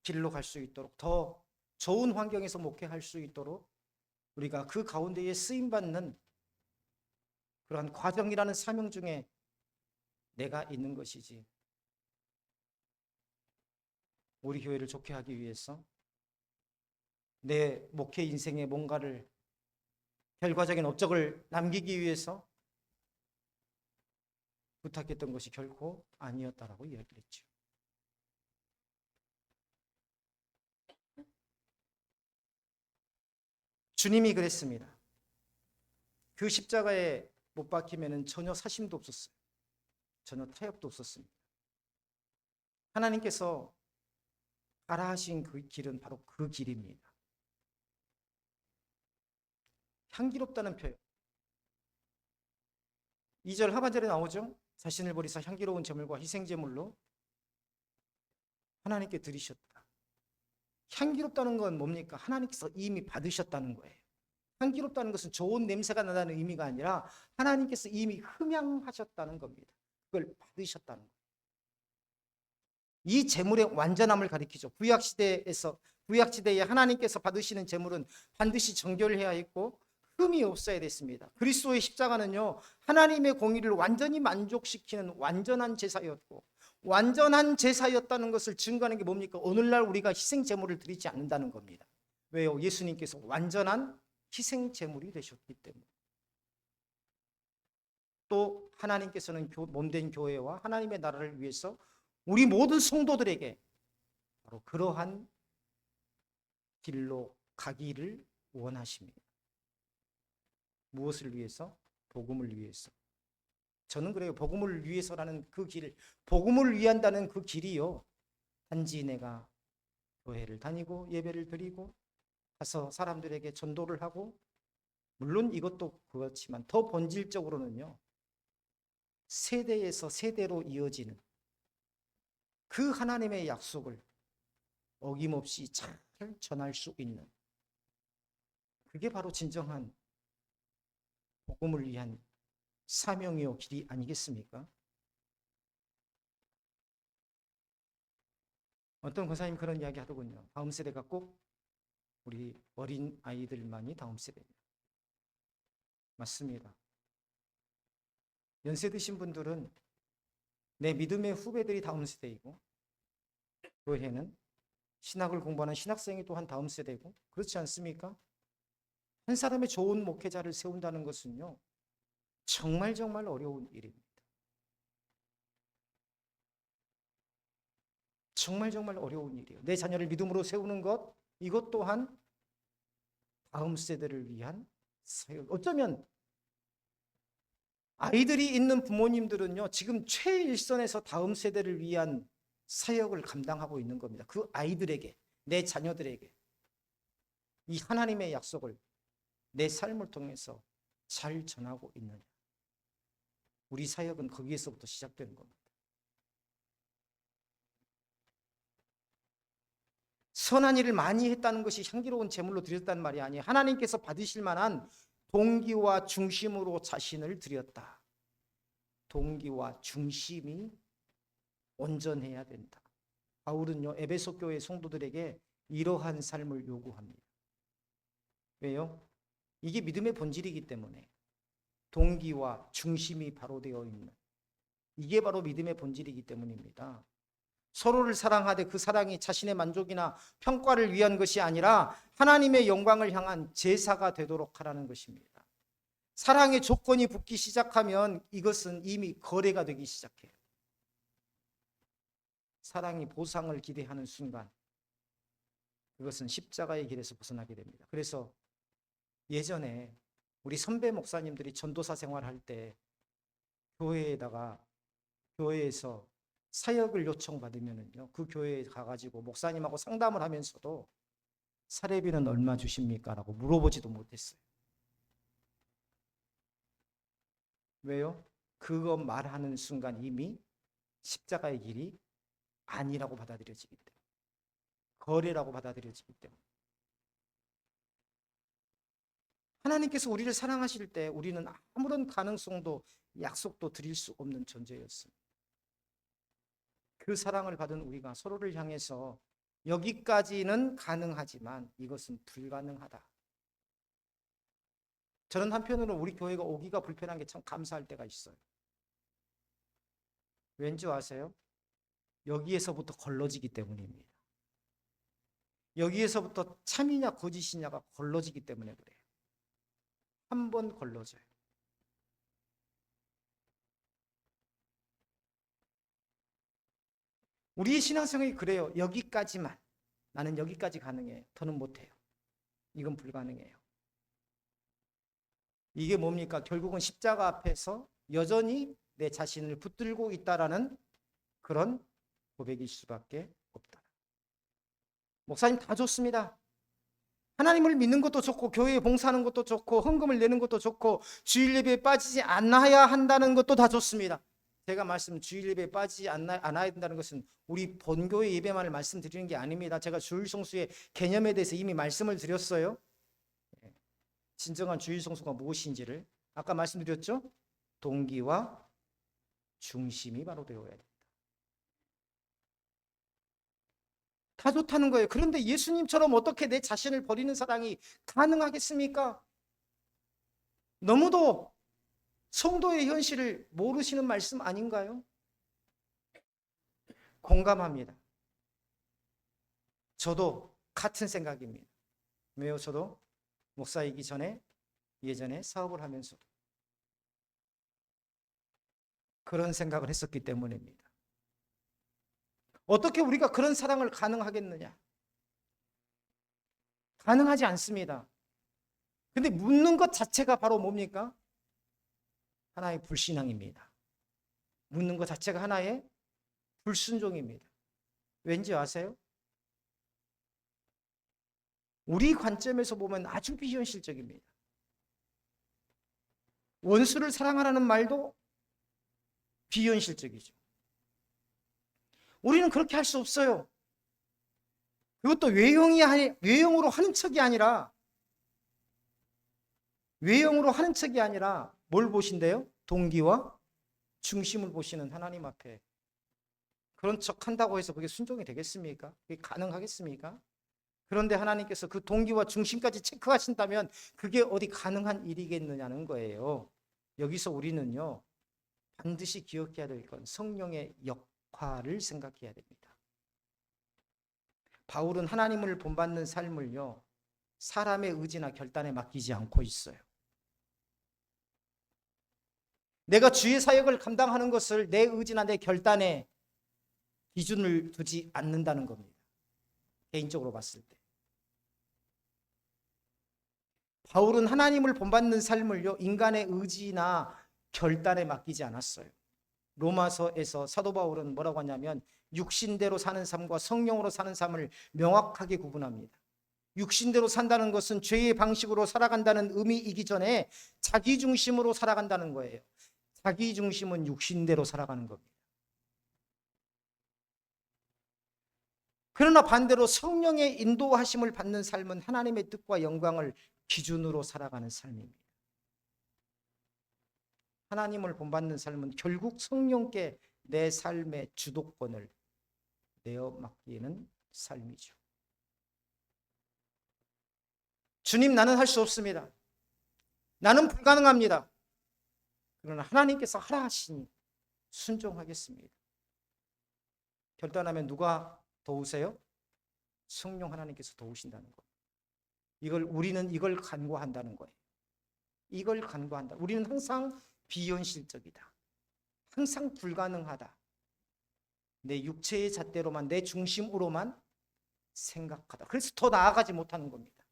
길로 갈 수 있도록, 더 좋은 환경에서 목회할 수 있도록 우리가 그 가운데에 쓰임받는 그러한 과정이라는 사명 중에 내가 있는 것이지, 우리 교회를 좋게 하기 위해서 내 목회 인생에 뭔가를, 결과적인 업적을 남기기 위해서 부탁했던 것이 결코 아니었다라고 이야기를 했죠. 주님이 그랬습니다. 그 십자가에 못 박히면 전혀 사심도 없었어요. 전혀 타협도 없었습니다. 하나님께서 가라 하신 그 길은 바로 그 길입니다. 향기롭다는 표현. 2절 하반절에 나오죠. 자신을 버리사 향기로운 제물과 희생제물로 하나님께 드리셨다. 향기롭다는 건 뭡니까? 하나님께서 이미 받으셨다는 거예요. 향기롭다는 것은 좋은 냄새가 나다는 의미가 아니라 하나님께서 이미 흠양하셨다는 겁니다. 그걸 받으셨다는 거예요. 이 제물의 완전함을 가리키죠. 구약시대에 하나님께서 받으시는 제물은 반드시 정결해야 했고 흠이 없어야 됐습니다. 그리스도의 십자가는요, 하나님의 공의를 완전히 만족시키는 완전한 제사였고, 완전한 제사였다는 것을 증거하는 게 뭡니까? 오늘날 우리가 희생 제물을 드리지 않는다는 겁니다. 왜요? 예수님께서 완전한 희생 제물이 되셨기 때문에. 또 하나님께서는 몸된 교회와 하나님의 나라를 위해서 우리 모든 성도들에게 바로 그러한 길로 가기를 원하십니다. 무엇을 위해서? 복음을 위해서. 저는 그래요. 복음을 위해서라는 그 길, 복음을 위한다는 그 길이요, 단지 내가 교회를 다니고 예배를 드리고 가서 사람들에게 전도를 하고, 물론 이것도 그렇지만 더 본질적으로는요, 세대에서 세대로 이어지는 그 하나님의 약속을 어김없이 잘 전할 수 있는, 그게 바로 진정한 복음을 위한 사명이요 길이 아니겠습니까? 어떤 권사님 그런 이야기 하더군요. 다음 세대가 꼭 우리 어린 아이들만이 다음 세대입니다. 맞습니다. 연세 드신 분들은 내 믿음의 후배들이 다음 세대이고, 교회는 신학을 공부하는 신학생이 또한 다음 세대고, 그렇지 않습니까? 한 사람의 좋은 목회자를 세운다는 것은요, 정말 어려운 일입니다. 정말 어려운 일이에요. 내 자녀를 믿음으로 세우는 것, 이것 또한 다음 세대를 위한 사역. 어쩌면 아이들이 있는 부모님들은요, 지금 최일선에서 다음 세대를 위한 사역을 감당하고 있는 겁니다. 그 아이들에게, 내 자녀들에게 이 하나님의 약속을 내 삶을 통해서 잘 전하고 있느냐. 우리 사역은 거기에서부터 시작되는 겁니다. 선한 일을 많이 했다는 것이 향기로운 제물로 드렸다는 말이 아니에요. 하나님께서 받으실 만한 동기와 중심으로 자신을 드렸다. 동기와 중심이 온전해야 된다. 바울은요, 에베소 교회 성도들에게 이러한 삶을 요구합니다. 왜요? 이게 믿음의 본질이기 때문에. 동기와 중심이 바로 되어 있는, 이게 바로 믿음의 본질이기 때문입니다. 서로를 사랑하되 그 사랑이 자신의 만족이나 평가를 위한 것이 아니라 하나님의 영광을 향한 제사가 되도록 하라는 것입니다. 사랑의 조건이 붙기 시작하면 이것은 이미 거래가 되기 시작해요. 사랑이 보상을 기대하는 순간 그것은 십자가의 길에서 벗어나게 됩니다. 그래서 예전에 우리 선배 목사님들이 전도사 생활할 때 교회에서 사역을 요청받으면요, 그 교회에 가가지고 목사님하고 상담을 하면서도 사례비는 얼마 주십니까? 라고 물어보지도 못했어요. 왜요? 그거 말하는 순간 이미 십자가의 길이 아니라고 받아들여지기 때문에, 거래라고 받아들여지기 때문에. 하나님께서 우리를 사랑하실 때 우리는 아무런 가능성도 약속도 드릴 수 없는 존재였습니다. 그 사랑을 받은 우리가 서로를 향해서 여기까지는 가능하지만 이것은 불가능하다. 저는 한편으로 우리 교회가 오기가 불편한 게 참 감사할 때가 있어요. 왠지 아세요? 여기에서부터 걸러지기 때문입니다. 여기에서부터 참이냐 거짓이냐가 걸러지기 때문에 그래요. 한 번 걸러져요. 우리의 신앙생활이 그래요. 여기까지만. 나는 여기까지 가능해요. 더는 못해요. 이건 불가능해요. 이게 뭡니까? 결국은 십자가 앞에서 여전히 내 자신을 붙들고 있다라는 그런 고백일 수밖에 없다. 목사님 다 좋습니다. 하나님을 믿는 것도 좋고 교회에 봉사하는 것도 좋고 헌금을 내는 것도 좋고 주일 예배에 빠지지 않아야 한다는 것도 다 좋습니다. 제가 주일 예배에 빠지지 않아야 된다는 것은 우리 본교회 예배만을 말씀드리는 게 아닙니다. 제가 주일 성수의 개념에 대해서 이미 말씀을 드렸어요. 진정한 주일 성수가 무엇인지를 아까 말씀드렸죠? 동기와 중심이 바로 되어야 된다. 다 좋다는 거예요. 그런데 예수님처럼 어떻게 내 자신을 버리는 사랑이 가능하겠습니까? 너무도 성도의 현실을 모르시는 말씀 아닌가요? 공감합니다. 저도 같은 생각입니다. 왜요? 저도 목사이기 전에 예전에 사업을 하면서도 그런 생각을 했었기 때문입니다. 어떻게 우리가 그런 사랑을 가능하겠느냐? 가능하지 않습니다. 근데 묻는 것 자체가 바로 뭡니까? 하나의 불신앙입니다. 묻는 것 자체가 하나의 불순종입니다. 왠지 아세요? 우리 관점에서 보면 아주 비현실적입니다. 원수를 사랑하라는 말도 비현실적이죠. 우리는 그렇게 할 수 없어요. 그것도 외형으로 하는 척이 아니라 뭘 보신대요? 동기와 중심을 보시는 하나님 앞에 그런 척 한다고 해서 그게 순종이 되겠습니까? 그게 가능하겠습니까? 그런데 하나님께서 그 동기와 중심까지 체크하신다면 그게 어디 가능한 일이겠느냐는 거예요. 여기서 우리는요, 반드시 기억해야 될 건 성령의 역할을 생각해야 됩니다. 바울은 하나님을 본받는 삶을요, 사람의 의지나 결단에 맡기지 않고 있어요. 내가 주의 사역을 감당하는 것을 내 의지나 내 결단에 기준을 두지 않는다는 겁니다. 개인적으로 봤을 때. 바울은 하나님을 본받는 삶을요, 인간의 의지나 결단에 맡기지 않았어요. 로마서에서 사도 바울은 뭐라고 하냐면 육신대로 사는 삶과 성령으로 사는 삶을 명확하게 구분합니다. 육신대로 산다는 것은 죄의 방식으로 살아간다는 의미이기 전에 자기 중심으로 살아간다는 거예요. 자기 중심은 육신대로 살아가는 겁니다. 그러나 반대로 성령의 인도하심을 받는 삶은 하나님의 뜻과 영광을 기준으로 살아가는 삶입니다. 하나님을 본받는 삶은 결국 성령께 내 삶의 주도권을 내어 맡기는 삶이죠. 주님, 나는 할 수 없습니다. 나는 불가능합니다. 그러나 하나님께서 하라 하시니 순종하겠습니다. 결단하면 누가 도우세요? 성령 하나님께서 도우신다는 거예요. 우리는 이걸 간구한다는 거예요. 이걸 간구한다. 우리는 항상 비현실적이다. 항상 불가능하다. 내 육체의 잣대로만, 내 중심으로만 생각하다. 그래서 더 나아가지 못하는 겁니다.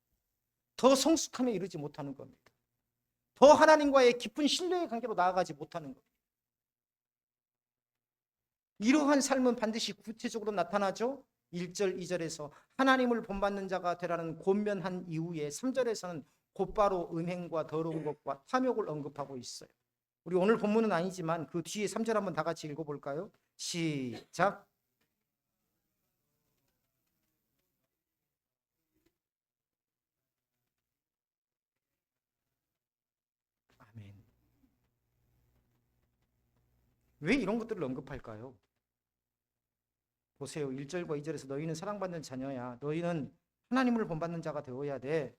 더 성숙함에 이르지 못하는 겁니다. 더 하나님과의 깊은 신뢰의 관계로 나아가지 못하는 겁니다. 이러한 삶은 반드시 구체적으로 나타나죠. 1절, 2절에서 하나님을 본받는 자가 되라는 권면한 이후에 3절에서는 곧바로 음행과 더러운 것과 탐욕을 언급하고 있어요. 우리 오늘 본문은 아니지만 그 뒤에 3절 한번 다 같이 읽어볼까요? 시작. 아멘. 왜 이런 것들을 언급할까요? 보세요. 1절과 2절에서 너희는 사랑받는 자녀야. 너희는 하나님을 본받는 자가 되어야 돼.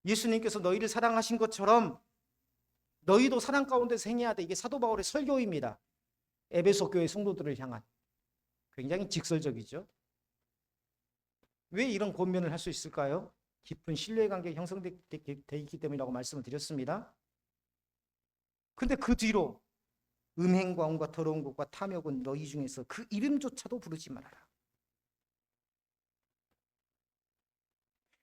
예수님께서 너희를 사랑하신 것처럼 너희도 사랑 가운데서 행해야 돼. 이게 사도 바울의 설교입니다. 에베소 교회 성도들을 향한. 굉장히 직설적이죠. 왜 이런 권면을 할 수 있을까요? 깊은 신뢰관계가 형성되어 있기 때문이라고 말씀을 드렸습니다. 근데 그 뒤로 음행과 온갖 더러운 것과 탐욕은 너희 중에서 그 이름조차도 부르지 말아라.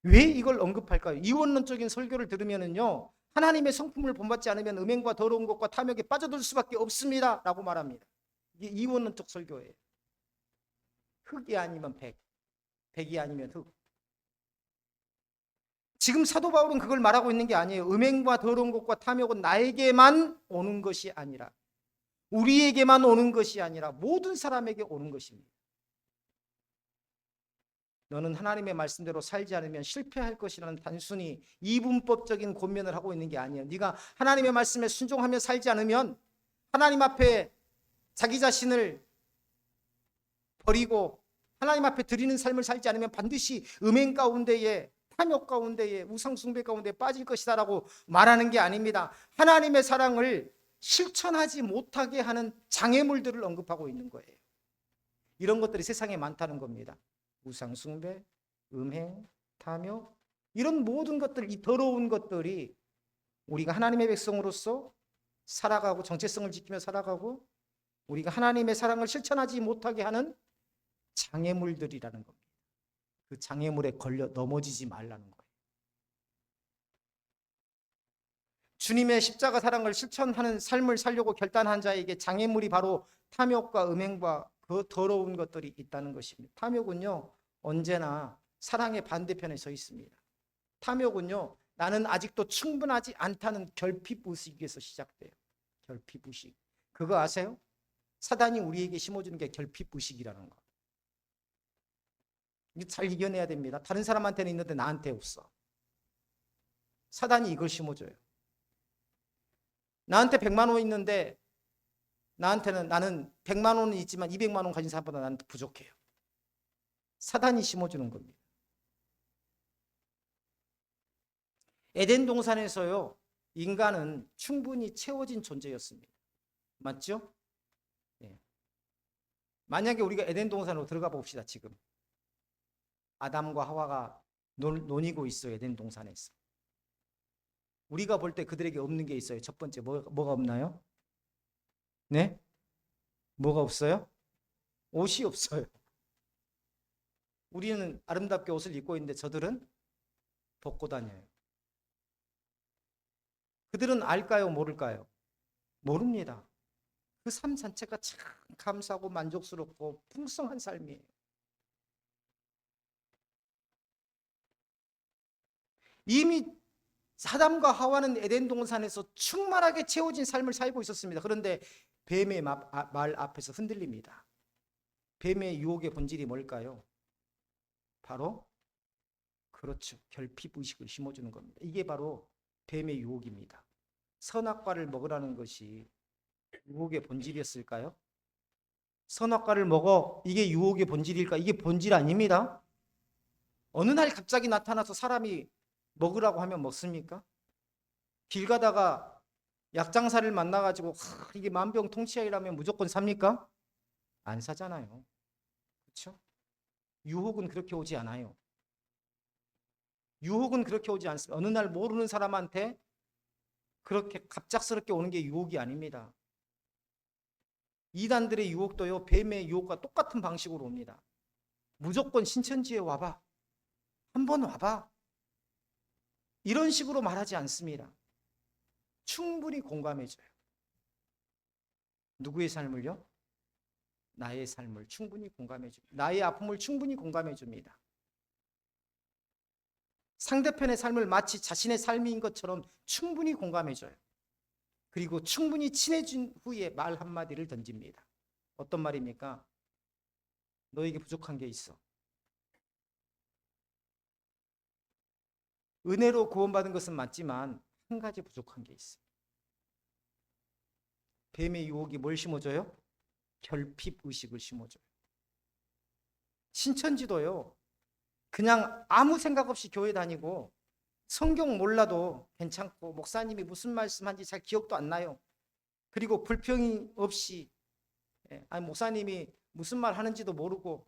왜 이걸 언급할까요? 이원론적인 설교를 들으면요, 하나님의 성품을 본받지 않으면 음행과 더러운 것과 탐욕에 빠져들 수밖에 없습니다 라고 말합니다. 이게 이원론적 설교예요. 흙이 아니면 백, 백이 아니면 흙. 지금 사도 바울은 그걸 말하고 있는 게 아니에요. 음행과 더러운 것과 탐욕은 나에게만 오는 것이 아니라, 우리에게만 오는 것이 아니라 모든 사람에게 오는 것입니다. 너는 하나님의 말씀대로 살지 않으면 실패할 것이라는 단순히 이분법적인 권면을 하고 있는 게 아니에요. 네가 하나님의 말씀에 순종하며 살지 않으면, 하나님 앞에 자기 자신을 버리고 하나님 앞에 드리는 삶을 살지 않으면 반드시 음행 가운데에, 탐욕 가운데에, 우상숭배 가운데에 빠질 것이다 라고 말하는 게 아닙니다. 하나님의 사랑을 실천하지 못하게 하는 장애물들을 언급하고 있는 거예요. 이런 것들이 세상에 많다는 겁니다. 우상숭배, 음행, 탐욕, 이런 모든 것들, 이 더러운 것들이 우리가 하나님의 백성으로서 살아가고 정체성을 지키며 살아가고 우리가 하나님의 사랑을 실천하지 못하게 하는 장애물들이라는 겁니다. 그 장애물에 걸려 넘어지지 말라는 거예요. 주님의 십자가 사랑을 실천하는 삶을 살려고 결단한 자에게 장애물이 바로 탐욕과 음행과 그 더러운 것들이 있다는 것입니다. 탐욕은요, 언제나 사랑의 반대편에 서 있습니다. 탐욕은요, 나는 아직도 충분하지 않다는 결핍의식에서 시작돼요. 결핍의식. 그거 아세요? 사단이 우리에게 심어주는 게 결핍의식이라는 거. 이거 잘 이겨내야 됩니다. 다른 사람한테는 있는데 나한테 없어. 사단이 이걸 심어줘요. 나한테 100만 원 있는데 나는 100만 원은 있지만 200만 원 가진 사람보다 나는 부족해요. 사단이 심어주는 겁니다. 에덴 동산에서요, 인간은 충분히 채워진 존재였습니다. 맞죠? 네. 만약에 우리가 에덴 동산으로 들어가 봅시다. 지금 아담과 하와가 논이고 있어요. 에덴 동산에서. 우리가 볼 때 그들에게 없는 게 있어요. 첫 번째 뭐가 없나요? 네? 뭐가 없어요? 옷이 없어요. 우리는 아름답게 옷을 입고 있는데 저들은 벗고 다녀요. 그들은 알까요? 모를까요? 모릅니다. 그 삶 자체가 참 감사하고 만족스럽고 풍성한 삶이에요. 이미 아담과 하와는 에덴 동산에서 충만하게 채워진 삶을 살고 있었습니다. 그런데 뱀의 말 앞에서 흔들립니다. 뱀의 유혹의 본질이 뭘까요? 바로 그렇죠. 결핍의식을 심어주는 겁니다. 이게 바로 뱀의 유혹입니다. 선악과를 먹으라는 것이 유혹의 본질이었을까요? 선악과를 먹어, 이게 유혹의 본질일까? 이게 본질 아닙니다. 어느 날 갑자기 나타나서 사람이 먹으라고 하면 먹습니까? 길 가다가 약장사를 만나가지고 이게 만병통치약이라면 무조건 삽니까? 안 사잖아요. 그렇죠? 유혹은 그렇게 오지 않아요. 유혹은 그렇게 오지 않습니다. 어느 날 모르는 사람한테 그렇게 갑작스럽게 오는 게 유혹이 아닙니다. 이단들의 유혹도요, 뱀의 유혹과 똑같은 방식으로 옵니다. 무조건 신천지에 와봐. 한번 와봐. 이런 식으로 말하지 않습니다. 충분히 공감해줘요. 누구의 삶을요? 나의 삶을 충분히 공감해줍니다. 나의 아픔을 충분히 공감해줍니다. 상대편의 삶을 마치 자신의 삶인 것처럼 충분히 공감해줘요. 그리고 충분히 친해진 후에 말 한마디를 던집니다. 어떤 말입니까? 너에게 부족한 게 있어. 은혜로 구원받은 것은 맞지만 한 가지 부족한 게 있어. 뱀의 유혹이 뭘 심어줘요? 결핍 의식을 심어줘요. 신천지도요, 그냥 아무 생각 없이 교회 다니고 성경 몰라도 괜찮고 목사님이 무슨 말씀한지 잘 기억도 안 나요. 그리고 불평이 없이 아니 목사님이 무슨 말 하는지도 모르고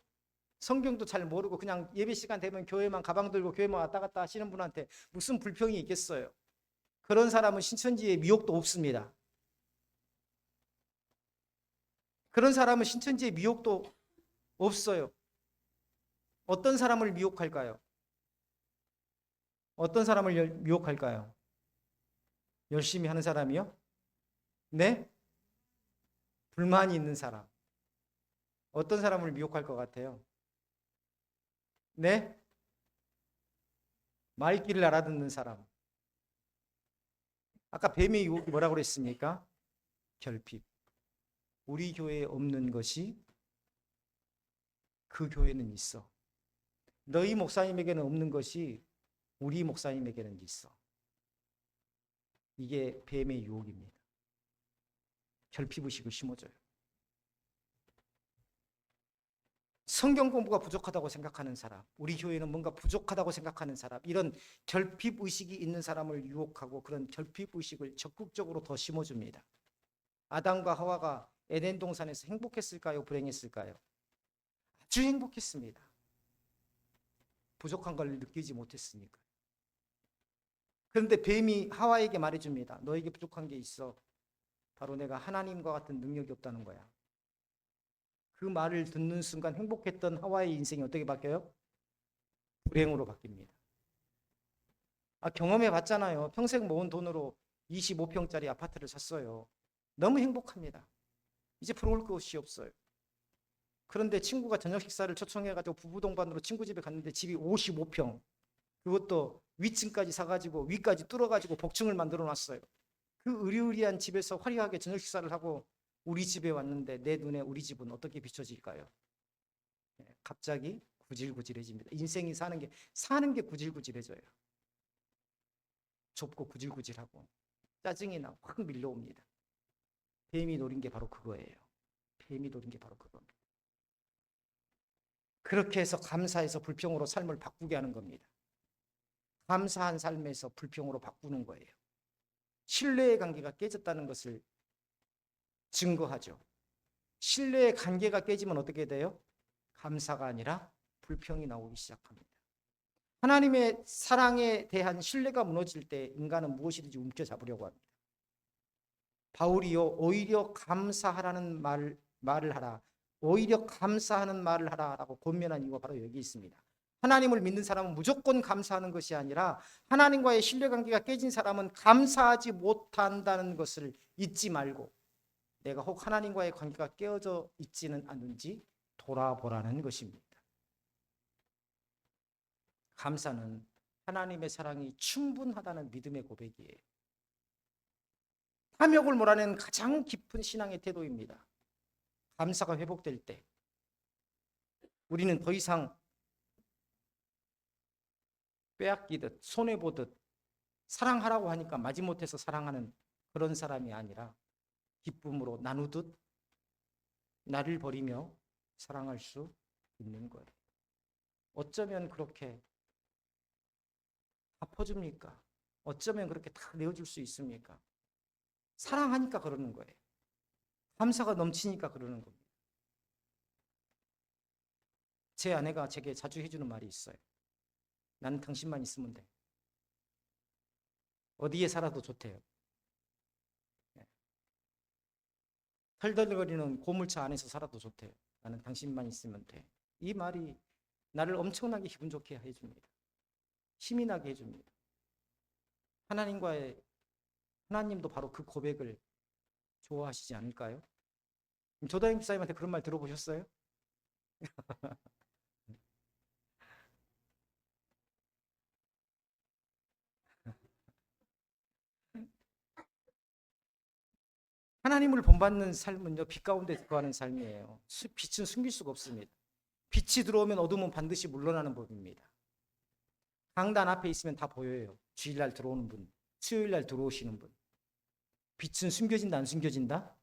성경도 잘 모르고 그냥 예배 시간 되면 교회만 가방 들고 교회만 왔다 갔다 하시는 분한테 무슨 불평이 있겠어요. 그런 사람은 신천지에 미혹도 없습니다. 그런 사람은 신천지에 미혹도 없어요. 어떤 사람을 미혹할까요? 어떤 사람을 미혹할까요? 열심히 하는 사람이요? 네? 불만이 있는 사람. 어떤 사람을 미혹할 것 같아요? 네? 말귀를 알아듣는 사람. 아까 뱀의 유혹이 뭐라고 그랬습니까? 결핍. 우리 교회에 없는 것이 그 교회는 있어. 너희 목사님에게는 없는 것이 우리 목사님에게는 있어. 이게 뱀의 유혹입니다. 결핍의식을 심어줘요. 성경 공부가 부족하다고 생각하는 사람, 우리 교회는 뭔가 부족하다고 생각하는 사람, 이런 결핍의식이 있는 사람을 유혹하고 그런 결핍의식을 적극적으로 더 심어줍니다. 아담과 하와가 에덴 동산에서 행복했을까요? 불행했을까요? 아주 행복했습니다. 부족한 걸 느끼지 못했으니까. 그런데 뱀이 하와에게 말해줍니다. 너에게 부족한 게 있어. 바로 내가 하나님과 같은 능력이 없다는 거야. 그 말을 듣는 순간 행복했던 하와의 인생이 어떻게 바뀌어요? 불행으로 바뀝니다. 경험해 봤잖아요. 평생 모은 돈으로 25평짜리 아파트를 샀어요. 너무 행복합니다. 이제 부러울 것이 없어요. 그런데 친구가 저녁 식사를 초청해가지고 부부 동반으로 친구 집에 갔는데 집이 55평. 그것도 위층까지 사가지고 위까지 뚫어가지고 복층을 만들어 놨어요. 그 으리으리한 집에서 화려하게 저녁 식사를 하고 우리 집에 왔는데 내 눈에 우리 집은 어떻게 비춰질까요? 갑자기 구질구질해집니다. 인생이 사는 게 구질구질해져요. 좁고 구질구질하고 짜증이 나 확 밀려옵니다. 뱀이 노린 게 바로 그거예요. 뱀이 노린 게 바로 그겁니다. 그렇게 해서 감사해서 불평으로 삶을 바꾸게 하는 겁니다. 감사한 삶에서 불평으로 바꾸는 거예요. 신뢰의 관계가 깨졌다는 것을 증거하죠. 신뢰의 관계가 깨지면 어떻게 돼요? 감사가 아니라 불평이 나오기 시작합니다. 하나님의 사랑에 대한 신뢰가 무너질 때 인간은 무엇이든지 움켜잡으려고 합니다. 바울이요, 오히려 감사하라는 말을 하라. 오히려 감사하는 말을 하라라고 권면한 이유가 바로 여기 있습니다. 하나님을 믿는 사람은 무조건 감사하는 것이 아니라 하나님과의 신뢰관계가 깨진 사람은 감사하지 못한다는 것을 잊지 말고 내가 혹 하나님과의 관계가 깨어져 있지는 않은지 돌아보라는 것입니다. 감사는 하나님의 사랑이 충분하다는 믿음의 고백이에요. 탐욕을 몰아내는 가장 깊은 신앙의 태도입니다. 감사가 회복될 때 우리는 더 이상 빼앗기듯 손해보듯 사랑하라고 하니까 마지못해서 사랑하는 그런 사람이 아니라 기쁨으로 나누듯 나를 버리며 사랑할 수 있는 거예요. 어쩌면 그렇게 다 퍼줍니까? 어쩌면 그렇게 다 내어줄 수 있습니까? 사랑하니까 그러는 거예요. 감사가 넘치니까 그러는 겁니다. 제 아내가 제게 자주 해주는 말이 있어요. 나는 당신만 있으면 돼. 어디에 살아도 좋대요. 예. 털덜거리는 고물차 안에서 살아도 좋대요. 나는 당신만 있으면 돼. 이 말이 나를 엄청나게 기분 좋게 해줍니다. 힘이 나게 해줍니다. 하나님도 바로 그 고백을 좋아하시지 않을까요? 조다임 집사님한테 그런 말 들어보셨어요? 하나님을 본받는 삶은요, 빛 가운데 거하는 삶이에요. 빛은 숨길 수가 없습니다. 빛이 들어오면 어둠은 반드시 물러나는 법입니다. 강단 앞에 있으면 다 보여요. 주일날 들어오는 분, 수요일날 들어오시는 분. 빛은 숨겨진다, 안 숨겨진다?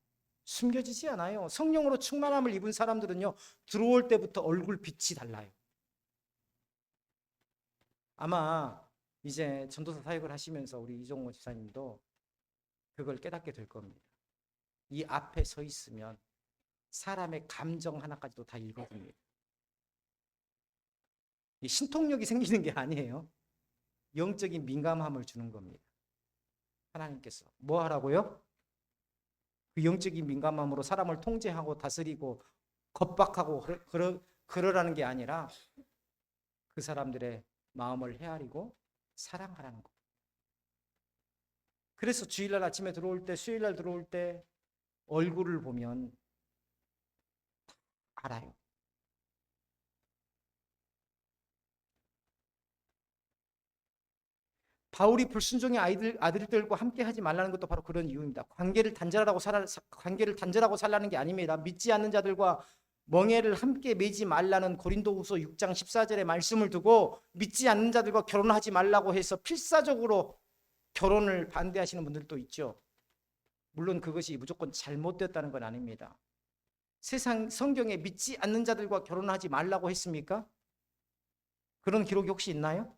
숨겨지지 않아요. 성령으로 충만함을 입은 사람들은요, 들어올 때부터 얼굴 빛이 달라요. 아마 이제 전도사 사역을 하시면서 우리 이종호 집사님도 그걸 깨닫게 될 겁니다. 이 앞에 서 있으면 사람의 감정 하나까지도 다 읽어줍니다. 이 신통력이 생기는 게 아니에요. 영적인 민감함을 주는 겁니다. 하나님께서 뭐 하라고요? 그 영적인 민감함으로 사람을 통제하고 다스리고 겁박하고 그러라는 게 아니라 그 사람들의 마음을 헤아리고 사랑하라는 거. 그래서 주일날 아침에 들어올 때, 수요일날 들어올 때 얼굴을 보면 알아요. 바울이 불순종의 아들들과 함께 하지 말라는 것도 바로 그런 이유입니다. 관계를 단절하고 살라는 게 아닙니다. 믿지 않는 자들과 멍에를 함께 매지 말라는 고린도후서 6장 14절의 말씀을 두고 믿지 않는 자들과 결혼하지 말라고 해서 필사적으로 결혼을 반대하시는 분들도 있죠. 물론 그것이 무조건 잘못됐다는 건 아닙니다. 성경에 믿지 않는 자들과 결혼하지 말라고 했습니까? 그런 기록이 혹시 있나요?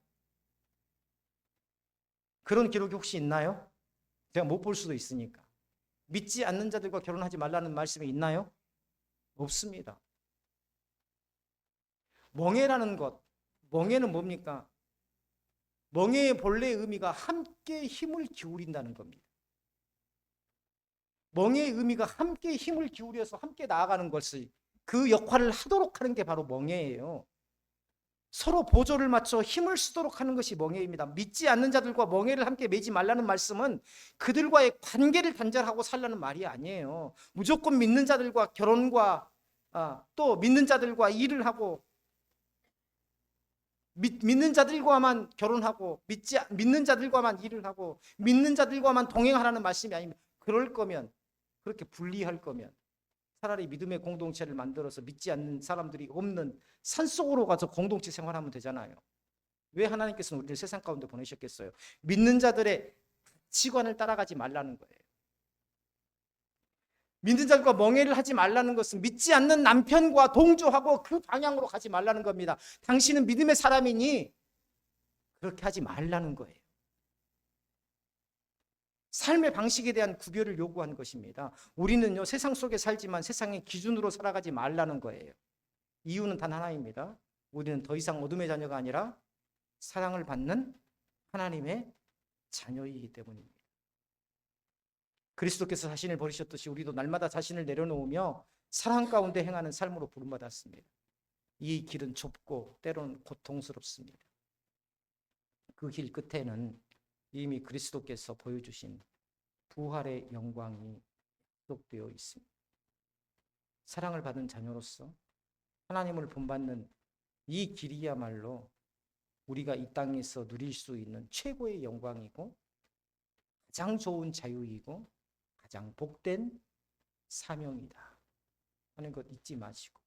그런 기록이 혹시 있나요? 제가 못 볼 수도 있으니까. 믿지 않는 자들과 결혼하지 말라는 말씀이 있나요? 없습니다. 멍에라는 것, 멍에는 뭡니까? 멍에의 본래 의미가 함께 힘을 기울인다는 겁니다. 멍에의 의미가 함께 힘을 기울여서 함께 나아가는 것을 그 역할을 하도록 하는 게 바로 멍에예요. 서로 보조를 맞춰 힘을 쓰도록 하는 것이 멍에입니다. 믿지 않는 자들과 멍에를 함께 매지 말라는 말씀은 그들과의 관계를 단절하고 살라는 말이 아니에요. 무조건 믿는 자들과 결혼과 또 믿는 자들과 일을 하고 믿는 자들과만 결혼하고 믿는 자들과만 일을 하고 믿는 자들과만 동행하라는 말씀이 아닙니다. 그럴 거면 그렇게 분리할 거면 차라리 믿음의 공동체를 만들어서 믿지 않는 사람들이 없는 산속으로 가서 공동체 생활하면 되잖아요. 왜 하나님께서는 우리를 세상 가운데 보내셨겠어요? 믿는 자들의 가치관을 따라가지 말라는 거예요. 믿는 자들과 멍해를 하지 말라는 것은 믿지 않는 남편과 동조하고 그 방향으로 가지 말라는 겁니다. 당신은 믿음의 사람이니 그렇게 하지 말라는 거예요. 삶의 방식에 대한 구별을 요구한 것입니다. 우리는요, 세상 속에 살지만 세상의 기준으로 살아가지 말라는 거예요. 이유는 단 하나입니다. 우리는 더 이상 어둠의 자녀가 아니라 사랑을 받는 하나님의 자녀이기 때문입니다. 그리스도께서 자신을 버리셨듯이 우리도 날마다 자신을 내려놓으며 사랑 가운데 행하는 삶으로 부름받았습니다. 이 길은 좁고 때로는 고통스럽습니다. 그 길 끝에는 이미 그리스도께서 보여주신 부활의 영광이 약속되어 있습니다. 사랑을 받은 자녀로서 하나님을 본받는 이 길이야말로 우리가 이 땅에서 누릴 수 있는 최고의 영광이고 가장 좋은 자유이고 가장 복된 사명이다 하는 것 잊지 마시고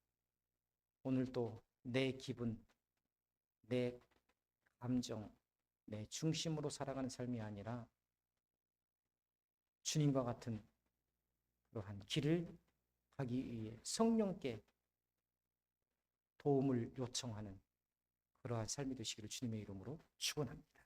오늘도 내 기분, 내 감정, 내 중심으로 살아가는 삶이 아니라 주님과 같은 그러한 길을 가기 위해 성령께 도움을 요청하는 그러한 삶이 되시기를 주님의 이름으로 축원합니다.